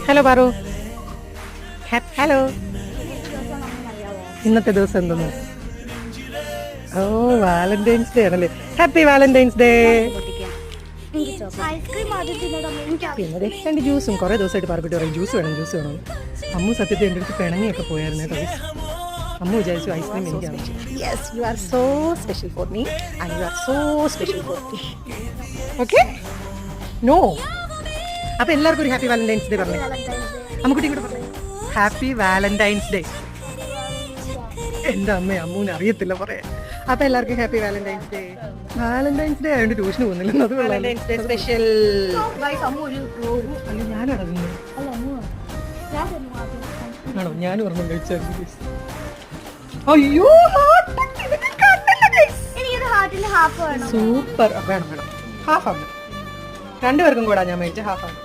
Hello Paru. Hello. ഇന്നത്തെ ദിവസം എന്തെന്ന്? ഓ വാലന്റൈൻസ് ഡേ ആണല്ലേ. Happy Valentine's day. പിന്നെ രണ്ട് ജ്യൂസും കുറേ ദിവസമായിട്ട് പറഞ്ഞിട്ട് പറയും ജ്യൂസ് വേണം. അമ്മു സത്യത്തിൽ എൻ്റെ അടുത്ത് പിണങ്ങിയൊക്കെ പോയായിരുന്നു കേട്ടോ. അമ്മ വിചാരിച്ചു ഐസ്ക്രീം എനിക്കാണ്. Yes, you are so special for me and you are so special for me. Okay no. അപ്പോൾ എല്ലാവർക്കും ഒരു ഹാപ്പി വാലന്റൈൻസ് ഡേ പറഞ്ഞു. അമ്മുക്കുട്ടി കൂടെ പറഞ്ഞു ഹാപ്പി വാലന്റൈൻസ് ഡേ. എൻ്റെ അമ്മൂന് അറിയത്തില്ല പറയാൻ. അപ്പോൾ എല്ലാവർക്കും happy Valentine's day. Valentine's day ആയതുകൊണ്ട് ട്യൂഷന് പോകുന്നില്ല. അത് വാലന്റൈൻസ് ഡേ സ്പെഷ്യൽ. അല്ല ഞാനടങ്ങുന്നു. ആണോ? ഞാൻ ഒരെണ്ണം കഴിച്ചാൽ അയ്യോ സൂപ്പർ. വേണം ഹാഫ് ആണ്. രണ്ടുപേർക്കും കൂടാ ഞാൻ മേടിച്ച ഹാഫ് ആണ്.